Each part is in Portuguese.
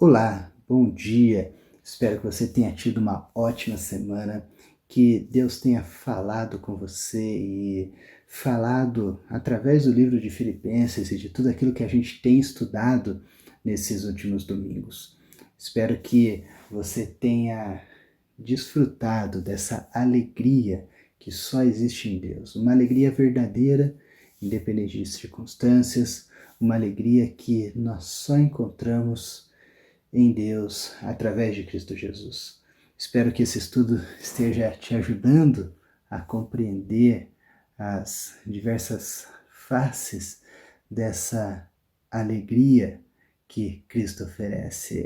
Olá, bom dia. Espero que você tenha tido uma ótima semana, que Deus tenha falado com você e falado através do livro de Filipenses e de tudo aquilo que a gente tem estudado nesses últimos domingos. Espero que você tenha desfrutado dessa alegria que só existe em Deus, uma alegria verdadeira, independente de circunstâncias, uma alegria que nós só encontramos em Deus através de Cristo Jesus. Espero que esse estudo esteja te ajudando a compreender as diversas faces dessa alegria que Cristo oferece.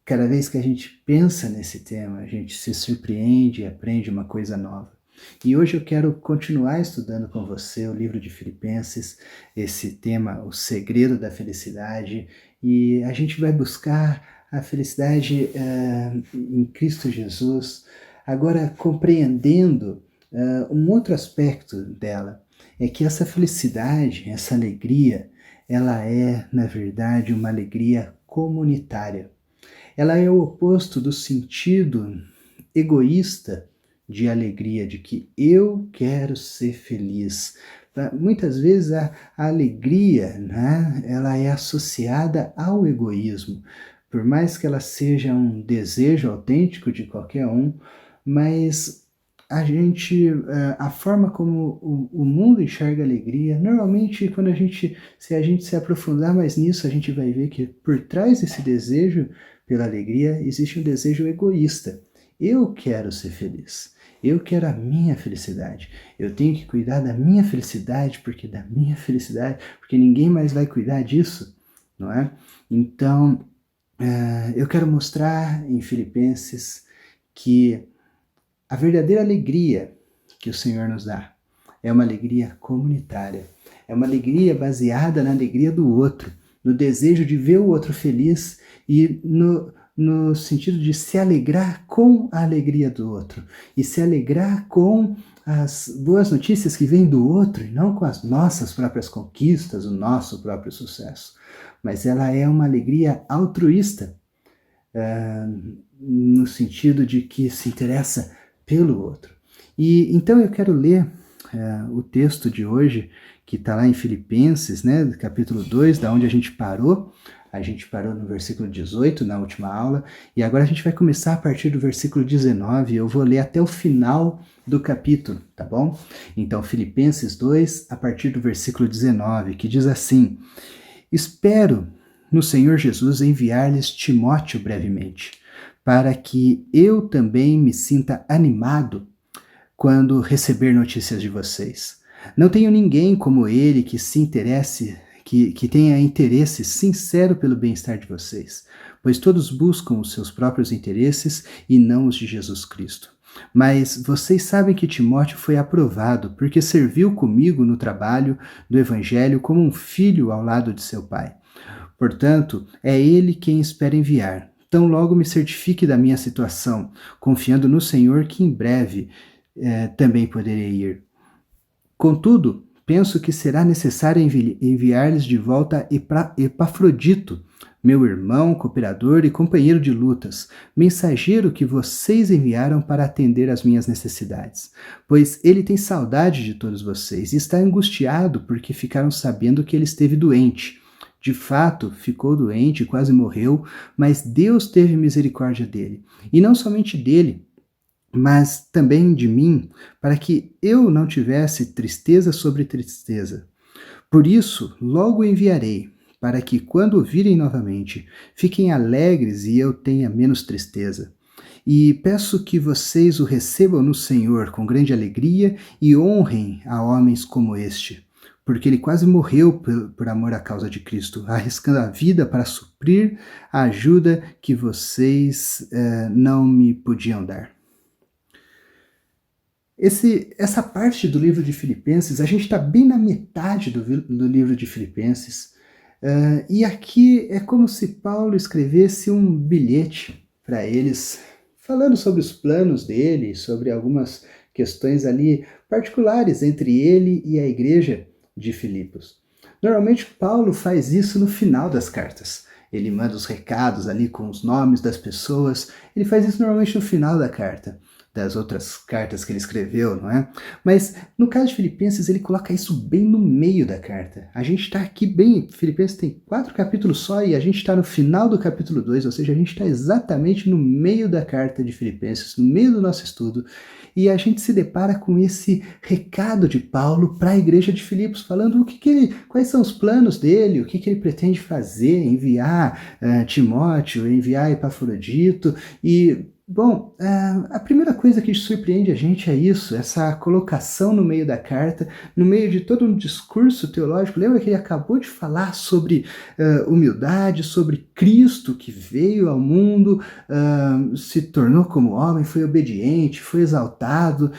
Cada vez que a gente pensa nesse tema, a gente se surpreende e aprende uma coisa nova. E hoje eu quero continuar estudando com você o livro de Filipenses, esse tema, o segredo da felicidade, e a gente vai buscar a felicidade em Cristo Jesus, agora compreendendo um outro aspecto dela, é que essa felicidade, essa alegria, ela é, na verdade, uma alegria comunitária. Ela é o oposto do sentido egoísta de alegria, de que eu quero ser feliz. Muitas vezes a alegria, né, ela é associada ao egoísmo, por mais que ela seja um desejo autêntico de qualquer um, mas a forma como o mundo enxerga a alegria, normalmente quando se a gente se aprofundar mais nisso, a gente vai ver que por trás desse desejo pela alegria existe um desejo egoísta. Eu quero ser feliz. Eu quero a minha felicidade. Eu tenho que cuidar da minha felicidade, porque ninguém mais vai cuidar disso, não é? Então, eu quero mostrar em Filipenses que a verdadeira alegria que o Senhor nos dá é uma alegria comunitária. É uma alegria baseada na alegria do outro, no desejo de ver o outro feliz e no sentido de se alegrar com a alegria do outro e se alegrar com as boas notícias que vêm do outro e não com as nossas próprias conquistas, o nosso próprio sucesso. Mas ela é uma alegria altruísta, no sentido de que se interessa pelo outro. E então eu quero ler o texto de hoje, que está lá em Filipenses, né, capítulo 2, da onde a gente parou. A gente parou no versículo 18, na última aula, e agora a gente vai começar a partir do versículo 19, eu vou ler até o final do capítulo, tá bom? Então, Filipenses 2, a partir do versículo 19, que diz assim: Espero no Senhor Jesus enviar-lhes Timóteo brevemente, para que eu também me sinta animado quando receber notícias de vocês. Não tenho ninguém como ele que se interesse, que tenha interesse sincero pelo bem-estar de vocês, pois todos buscam os seus próprios interesses e não os de Jesus Cristo. Mas vocês sabem que Timóteo foi aprovado, porque serviu comigo no trabalho do Evangelho como um filho ao lado de seu pai. Portanto, é ele quem espera enviar. Tão logo me certifique da minha situação, confiando no Senhor que em breve também poderei ir. Contudo, penso que será necessário enviar-lhes de volta Epafrodito, meu irmão, cooperador e companheiro de lutas, mensageiro que vocês enviaram para atender às minhas necessidades. Pois ele tem saudade de todos vocês e está angustiado porque ficaram sabendo que ele esteve doente. De fato, ficou doente e quase morreu, mas Deus teve misericórdia dele. E não somente dele, mas também de mim, para que eu não tivesse tristeza sobre tristeza. Por isso, logo enviarei, para que, quando o virem novamente, fiquem alegres e eu tenha menos tristeza. E peço que vocês o recebam no Senhor com grande alegria e honrem a homens como este, porque ele quase morreu por amor à causa de Cristo, arriscando a vida para suprir a ajuda que vocês não me podiam dar. Essa parte do livro de Filipenses, a gente está bem na metade do livro de Filipenses, e aqui é como se Paulo escrevesse um bilhete para eles, falando sobre os planos dele, sobre algumas questões ali particulares entre ele e a igreja de Filipos. Normalmente Paulo faz isso no final das cartas. ele manda os recados ali com os nomes das pessoas. Ele faz isso normalmente no final da carta, das outras cartas que ele escreveu, não é? Mas no caso de Filipenses, ele coloca isso bem no meio da carta. A gente está aqui bem, Filipenses tem 4 capítulos só e a gente está no final do capítulo 2, ou seja, a gente está exatamente no meio da carta de Filipenses, no meio do nosso estudo, e a gente se depara com esse recado de Paulo para a igreja de Filipos, falando quais são os planos dele, o que ele pretende fazer, enviar Timóteo, enviar Epafrodito, e bom, a primeira coisa que surpreende a gente é isso, essa colocação no meio da carta, no meio de todo um discurso teológico. Lembra que ele acabou de falar sobre humildade, sobre Cristo que veio ao mundo, se tornou como homem, foi obediente, foi exaltado.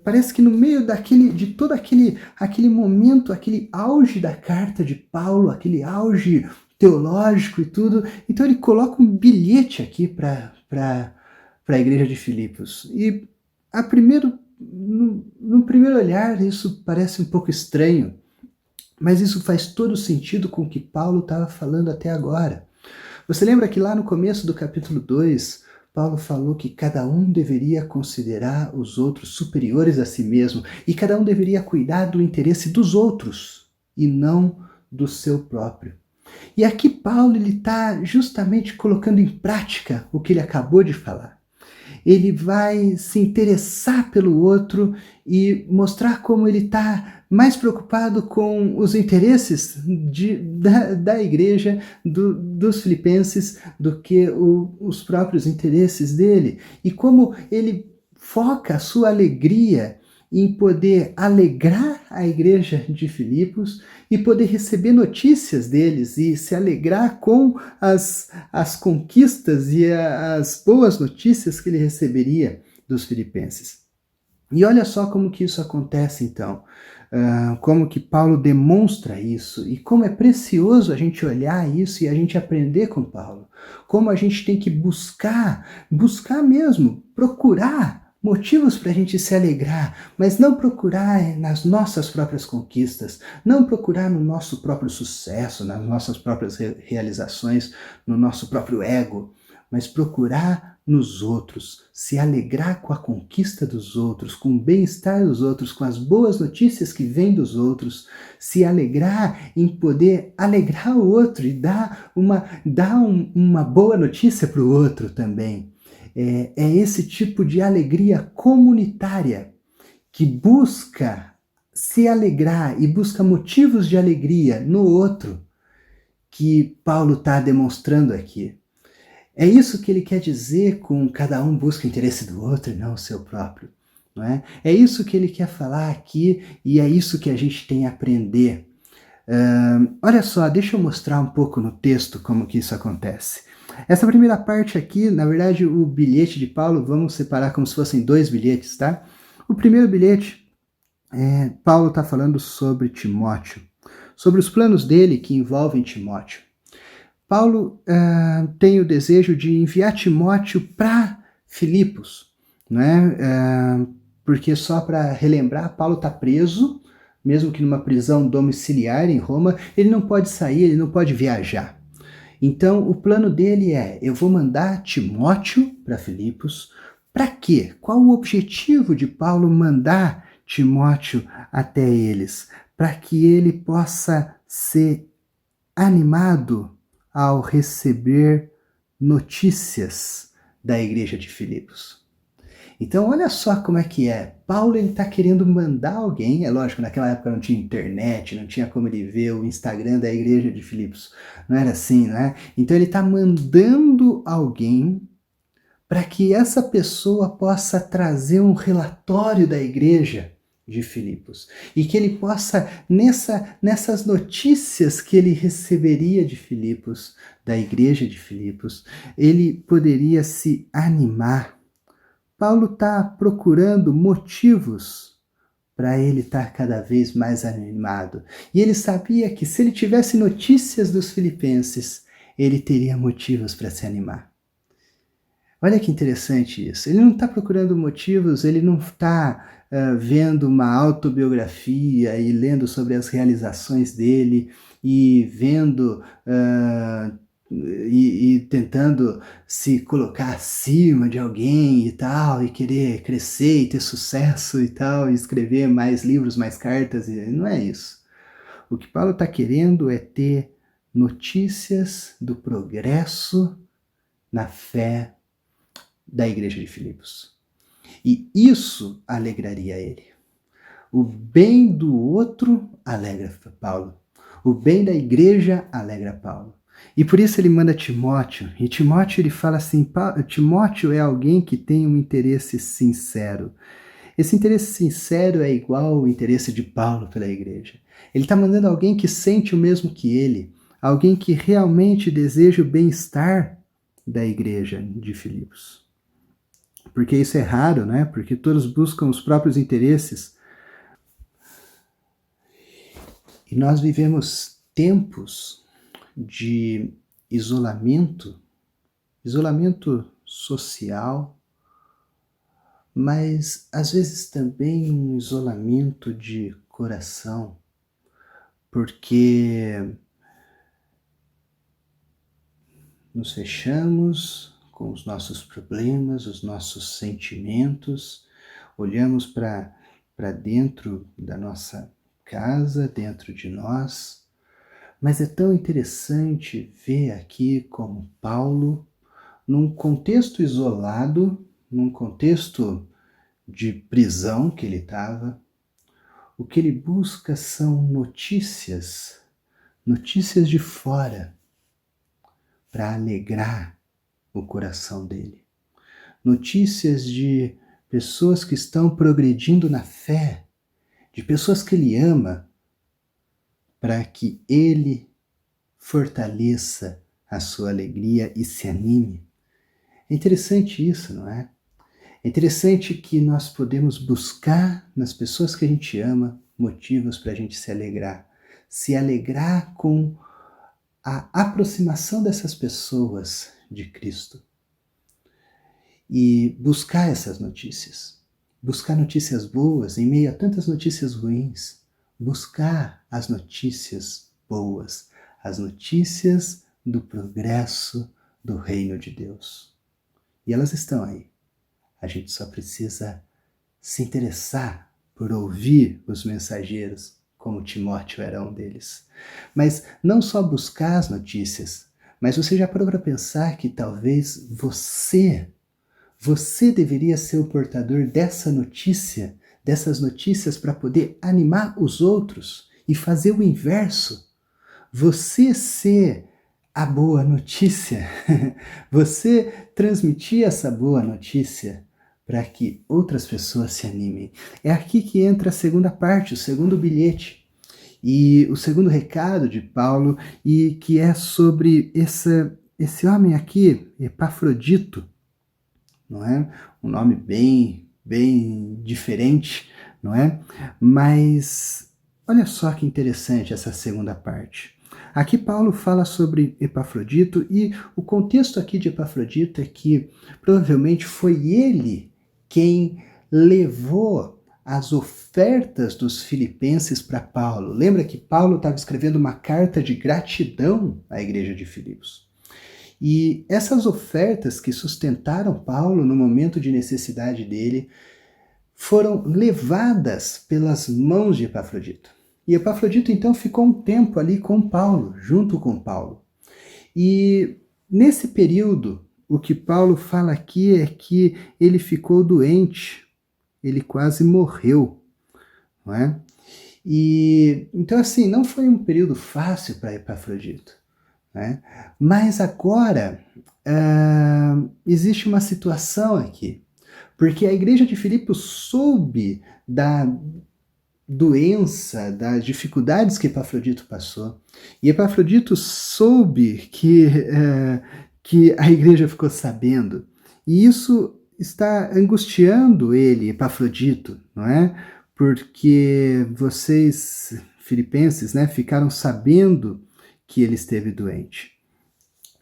Parece que no meio de todo aquele momento, aquele auge da carta de Paulo, aquele auge teológico e tudo, então ele coloca um bilhete aqui para a igreja de Filipos. E no primeiro olhar isso parece um pouco estranho, mas isso faz todo sentido com o que Paulo estava falando até agora. Você lembra que lá no começo do capítulo 2, Paulo falou que cada um deveria considerar os outros superiores a si mesmo e cada um deveria cuidar do interesse dos outros e não do seu próprio. E aqui Paulo está justamente colocando em prática o que ele acabou de falar. Ele vai se interessar pelo outro e mostrar como ele está mais preocupado com os interesses da igreja, dos filipenses, do que os próprios interesses dele. E como ele foca a sua alegria em poder alegrar a igreja de Filipos e poder receber notícias deles e se alegrar com as conquistas e as boas notícias que ele receberia dos filipenses. E olha só como que isso acontece então, como que Paulo demonstra isso e como é precioso a gente olhar isso e a gente aprender com Paulo, como a gente tem que buscar mesmo, procurar motivos para a gente se alegrar, mas não procurar nas nossas próprias conquistas, não procurar no nosso próprio sucesso, nas nossas próprias realizações, no nosso próprio ego, mas procurar nos outros, se alegrar com a conquista dos outros, com o bem-estar dos outros, com as boas notícias que vêm dos outros, se alegrar em poder alegrar o outro e dar uma boa notícia para o outro também. É esse tipo de alegria comunitária que busca se alegrar e busca motivos de alegria no outro que Paulo está demonstrando aqui. É isso que ele quer dizer com cada um busca o interesse do outro e não o seu próprio. Não é? É isso que ele quer falar aqui e é isso que a gente tem a aprender. Olha só, deixa eu mostrar um pouco no texto como que isso acontece. Essa primeira parte aqui, na verdade, o bilhete de Paulo, vamos separar como se fossem 2 bilhetes, tá? O primeiro bilhete, Paulo está falando sobre Timóteo, sobre os planos dele que envolvem Timóteo. Paulo tem o desejo de enviar Timóteo para Filipos, né? Porque só para relembrar, Paulo está preso, mesmo que numa prisão domiciliar em Roma, ele não pode sair, ele não pode viajar. Então, o plano dele eu vou mandar Timóteo para Filipos. Para quê? Qual o objetivo de Paulo mandar Timóteo até eles? Para que ele possa ser animado ao receber notícias da igreja de Filipos. Então, olha só como é que é. Paulo está querendo mandar alguém, é lógico, naquela época não tinha internet, não tinha como ele ver o Instagram da igreja de Filipos. Não era assim, né? Então ele está mandando alguém para que essa pessoa possa trazer um relatório da igreja de Filipos. E que ele possa, nessas notícias que ele receberia de Filipos, da igreja de Filipos, ele poderia se animar. Paulo está procurando motivos para ele estar cada vez mais animado. E ele sabia que se ele tivesse notícias dos filipenses, ele teria motivos para se animar. Olha que interessante isso. Ele não está procurando motivos, ele não está vendo uma autobiografia e lendo sobre as realizações dele e vendo e tentando se colocar acima de alguém e tal, e querer crescer e ter sucesso e tal, e escrever mais livros, mais cartas, e não é isso. O que Paulo está querendo é ter notícias do progresso na fé da igreja de Filipos. E isso alegraria ele. O bem do outro alegra Paulo. O bem da igreja alegra Paulo. E por isso ele manda Timóteo. E Timóteo ele fala assim, Timóteo é alguém que tem um interesse sincero. Esse interesse sincero é igual ao interesse de Paulo pela igreja. Ele está mandando alguém que sente o mesmo que ele. Alguém que realmente deseja o bem-estar da igreja de Filipos. Porque isso é raro, né? Porque todos buscam os próprios interesses. E nós vivemos tempos de isolamento social, mas às vezes também um isolamento de coração, porque nos fechamos com os nossos problemas, os nossos sentimentos, olhamos para dentro da nossa casa, dentro de nós, mas é tão interessante ver aqui como Paulo, num contexto isolado, num contexto de prisão que ele estava, o que ele busca são notícias de fora, para alegrar o coração dele. Notícias de pessoas que estão progredindo na fé, de pessoas que ele ama, para que ele fortaleça a sua alegria e se anime. É interessante isso, não é? É interessante que nós podemos buscar nas pessoas que a gente ama motivos para a gente se alegrar com a aproximação dessas pessoas de Cristo e buscar essas notícias, buscar notícias boas em meio a tantas notícias ruins, buscar as notícias boas, as notícias do progresso do reino de Deus. E elas estão aí. A gente só precisa se interessar por ouvir os mensageiros, como Timóteo era um deles. Mas não só buscar as notícias, mas você já parou para pensar que talvez você deveria ser o portador dessa notícia, dessas notícias para poder animar os outros e fazer o inverso. Você ser a boa notícia, você transmitir essa boa notícia para que outras pessoas se animem. É aqui que entra a segunda parte, o segundo bilhete. E o segundo recado de Paulo, e que é sobre esse homem aqui, Epafrodito, não é? Um nome bem diferente, não é? Mas olha só que interessante essa segunda parte. Aqui Paulo fala sobre Epafrodito e o contexto aqui de Epafrodito é que provavelmente foi ele quem levou as ofertas dos filipenses para Paulo. Lembra que Paulo estava escrevendo uma carta de gratidão à igreja de Filipos. E essas ofertas que sustentaram Paulo no momento de necessidade dele foram levadas pelas mãos de Epafrodito. E Epafrodito então ficou um tempo ali com Paulo, junto com Paulo. E nesse período, o que Paulo fala aqui é que ele ficou doente, ele quase morreu, não é? E então assim, não foi um período fácil para Epafrodito, né? Mas agora existe uma situação aqui, porque a igreja de Filipos soube da doença, das dificuldades que Epafrodito passou, e Epafrodito soube que a igreja ficou sabendo, e isso está angustiando ele, Epafrodito, não é? Porque vocês, filipenses, né, ficaram sabendo que ele esteve doente.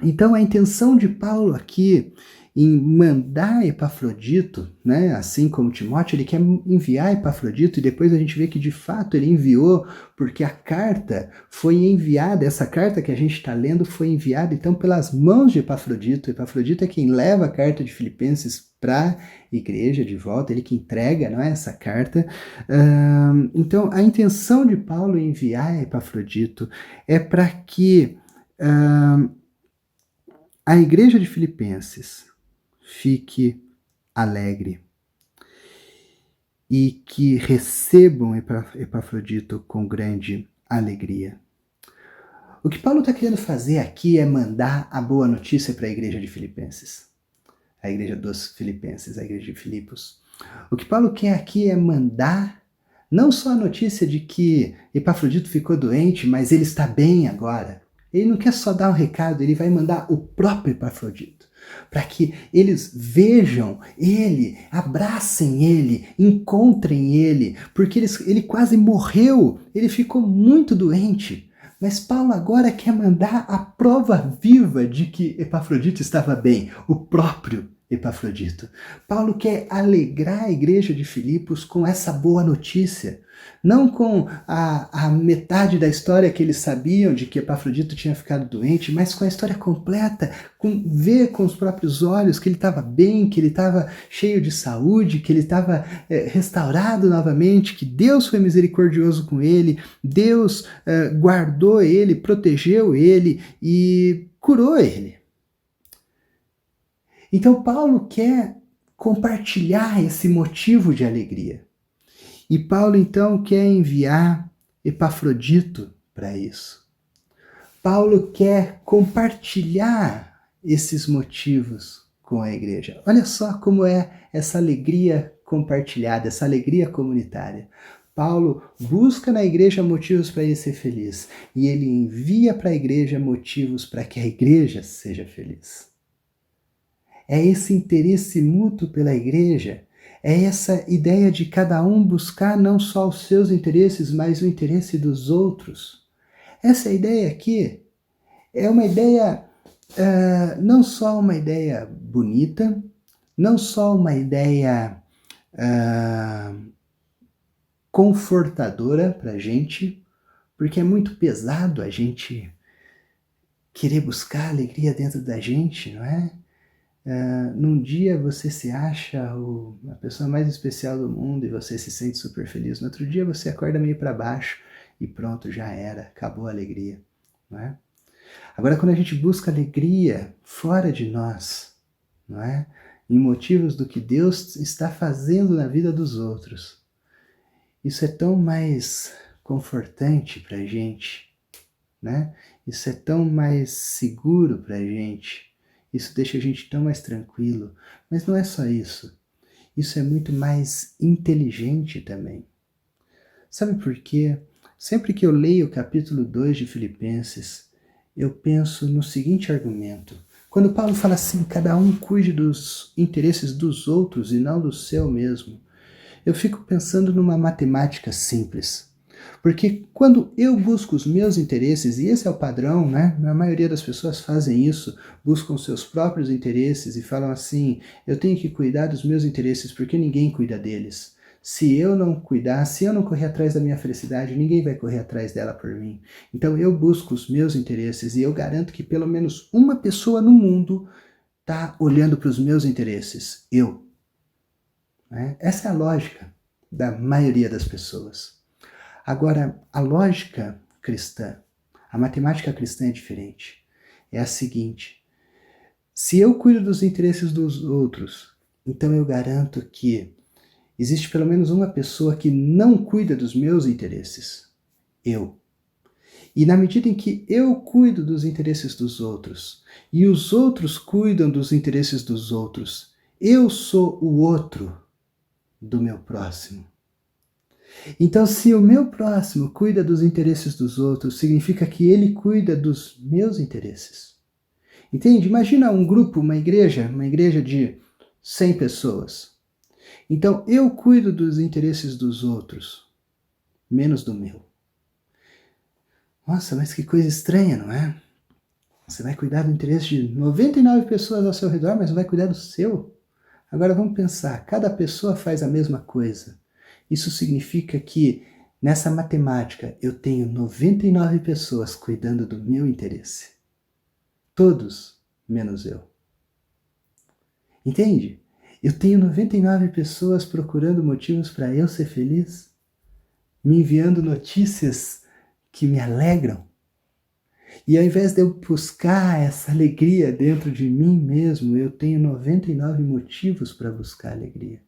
Então a intenção de Paulo aqui em mandar Epafrodito, né? Assim como Timóteo, ele quer enviar Epafrodito e depois a gente vê que de fato ele enviou, porque a carta foi enviada, essa carta que a gente está lendo foi enviada então pelas mãos de Epafrodito. Epafrodito é quem leva a carta de Filipenses para a igreja de volta, ele que entrega, não é, essa carta. Então a intenção de Paulo em enviar Epafrodito é para que a igreja de Filipenses fique alegre e que recebam Epafrodito com grande alegria. O que Paulo está querendo fazer aqui é mandar a boa notícia para a igreja de Filipenses, a igreja dos Filipenses, a igreja de Filipos. O que Paulo quer aqui é mandar não só a notícia de que Epafrodito ficou doente, mas ele está bem agora. Ele não quer só dar um recado, ele vai mandar o próprio Epafrodito, para que eles vejam ele, abracem ele, encontrem ele, porque ele quase morreu, ele ficou muito doente. Mas Paulo agora quer mandar a prova viva de que Epafrodito estava bem, o próprio Epafrodito. Paulo quer alegrar a igreja de Filipos com essa boa notícia, não com a metade da história que eles sabiam de que Epafrodito tinha ficado doente, mas com a história completa, ver com os próprios olhos que ele estava bem, que ele estava cheio de saúde, que ele estava restaurado novamente, que Deus foi misericordioso com ele, Deus guardou ele, protegeu ele e curou ele. Então Paulo quer compartilhar esse motivo de alegria. E Paulo então quer enviar Epafrodito para isso. Paulo quer compartilhar esses motivos com a igreja. Olha só como é essa alegria compartilhada, essa alegria comunitária. Paulo busca na igreja motivos para ele ser feliz e ele envia para a igreja motivos para que a igreja seja feliz. É esse interesse mútuo pela igreja, é essa ideia de cada um buscar não só os seus interesses, mas o interesse dos outros. Essa ideia aqui é uma ideia, não só uma ideia bonita, não só uma ideia confortadora para a gente, porque é muito pesado a gente querer buscar alegria dentro da gente, não é? Num dia você se acha a pessoa mais especial do mundo e você se sente super feliz. No outro dia você acorda meio para baixo e pronto, já era, acabou a alegria, não é? Agora, quando a gente busca alegria fora de nós, não é? Em motivos do que Deus está fazendo na vida dos outros, isso é tão mais confortante para a gente, né? Isso é tão mais seguro para a gente. Isso deixa a gente tão mais tranquilo. Mas não é só isso. Isso é muito mais inteligente também. Sabe por quê? Sempre que eu leio o capítulo 2 de Filipenses, eu penso no seguinte argumento. Quando Paulo fala assim, cada um cuide dos interesses dos outros e não do seu mesmo, eu fico pensando numa matemática simples. Porque quando eu busco os meus interesses, e esse é o padrão, né? A maioria das pessoas fazem isso, buscam seus próprios interesses e falam assim, eu tenho que cuidar dos meus interesses porque ninguém cuida deles. Se eu não cuidar, se eu não correr atrás da minha felicidade, ninguém vai correr atrás dela por mim. Então eu busco os meus interesses e eu garanto que pelo menos uma pessoa no mundo está olhando para os meus interesses. Eu. Né? Essa é a lógica da maioria das pessoas. Agora, a lógica cristã, a matemática cristã é diferente. É a seguinte, se eu cuido dos interesses dos outros, então eu garanto que existe pelo menos uma pessoa que não cuida dos meus interesses. Eu. E na medida em que eu cuido dos interesses dos outros, e os outros cuidam dos interesses dos outros, eu sou o outro do meu próximo. Então, se o meu próximo cuida dos interesses dos outros, significa que ele cuida dos meus interesses. Entende? Imagina um grupo, uma igreja de 100 pessoas. Então, eu cuido dos interesses dos outros, menos do meu. Nossa, mas que coisa estranha, não é? Você vai cuidar do interesse de 99 pessoas ao seu redor, mas não vai cuidar do seu? Agora vamos pensar, cada pessoa faz a mesma coisa. Isso significa que nessa matemática eu tenho 99 pessoas cuidando do meu interesse. Todos menos eu. Entende? Eu tenho 99 pessoas procurando motivos para eu ser feliz, me enviando notícias que me alegram. E ao invés de eu buscar essa alegria dentro de mim mesmo, eu tenho 99 motivos para buscar alegria.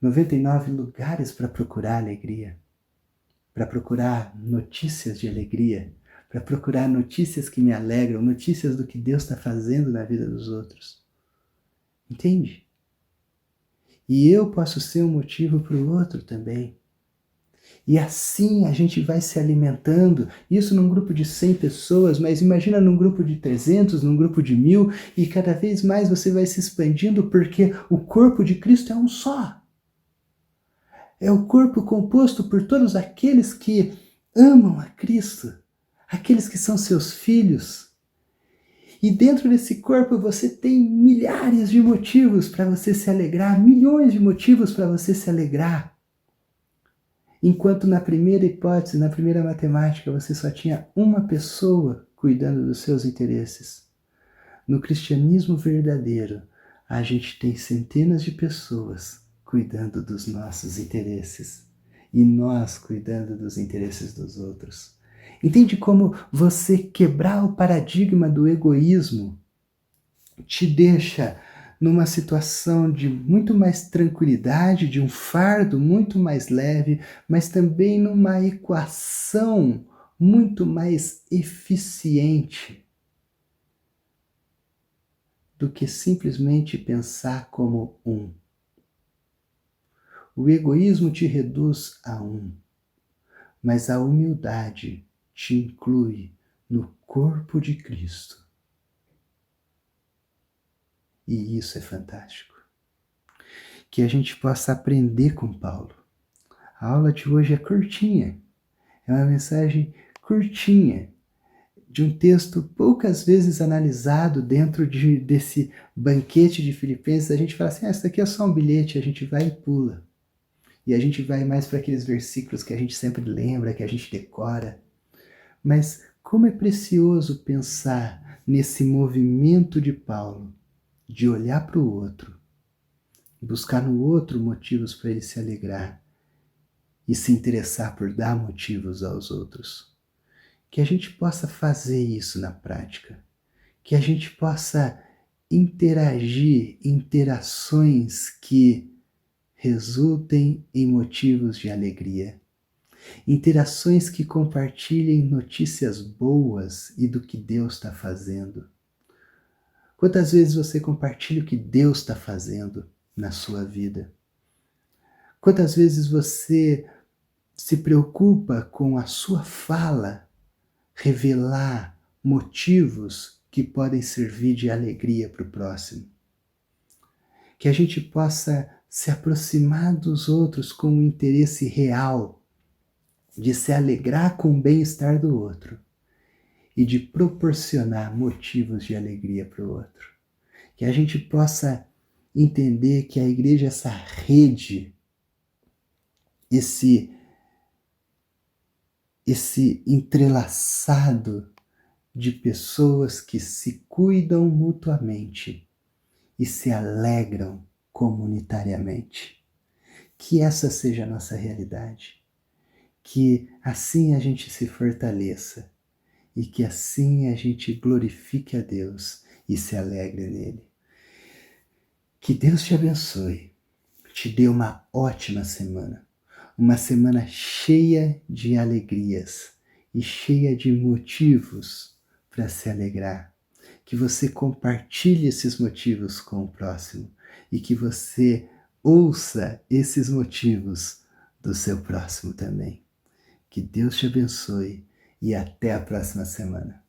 99 lugares para procurar alegria, para procurar notícias de alegria, para procurar notícias que me alegram, notícias do que Deus está fazendo na vida dos outros. Entende? E eu posso ser um motivo para o outro também. E assim a gente vai se alimentando, isso num grupo de 100 pessoas, mas imagina num grupo de 300, num grupo de 1000, e cada vez mais você vai se expandindo porque o corpo de Cristo é um só. É o corpo composto por todos aqueles que amam a Cristo, aqueles que são seus filhos. E dentro desse corpo você tem milhares de motivos para você se alegrar, milhões de motivos para você se alegrar. Enquanto na primeira hipótese, na primeira matemática, você só tinha uma pessoa cuidando dos seus interesses. No cristianismo verdadeiro, a gente tem centenas de pessoas cuidando dos nossos interesses e nós cuidando dos interesses dos outros. Entende como você quebrar o paradigma do egoísmo te deixa numa situação de muito mais tranquilidade, de um fardo muito mais leve, mas também numa equação muito mais eficiente do que simplesmente pensar como um. O egoísmo te reduz a um, mas a humildade te inclui no corpo de Cristo. E isso é fantástico. Que a gente possa aprender com Paulo. A aula de hoje é curtinha. É uma mensagem curtinha, de um texto poucas vezes analisado dentro desse banquete de Filipenses. A gente fala assim, isso daqui é só um bilhete, a gente vai e pula. E a gente vai mais para aqueles versículos que a gente sempre lembra, que a gente decora. Mas como é precioso pensar nesse movimento de Paulo, de olhar para o outro, buscar no outro motivos para ele se alegrar e se interessar por dar motivos aos outros. Que a gente possa fazer isso na prática, que a gente possa interagir, interações que resultem em motivos de alegria, interações que compartilhem notícias boas e do que Deus está fazendo. Quantas vezes você compartilha o que Deus está fazendo na sua vida? Quantas vezes você se preocupa com a sua fala revelar motivos que podem servir de alegria para o próximo? Que a gente possa se aproximar dos outros com um interesse real de se alegrar com o bem-estar do outro e de proporcionar motivos de alegria para o outro. Que a gente possa entender que a igreja é essa rede, esse entrelaçado de pessoas que se cuidam mutuamente e se alegram comunitariamente. Que essa seja a nossa realidade. Que assim a gente se fortaleça e que assim a gente glorifique a Deus e se alegre nele. Que Deus te abençoe, te dê uma ótima semana, uma semana cheia de alegrias e cheia de motivos para se alegrar. Que você compartilhe esses motivos com o próximo e que você ouça esses motivos do seu próximo também. Que Deus te abençoe e até a próxima semana.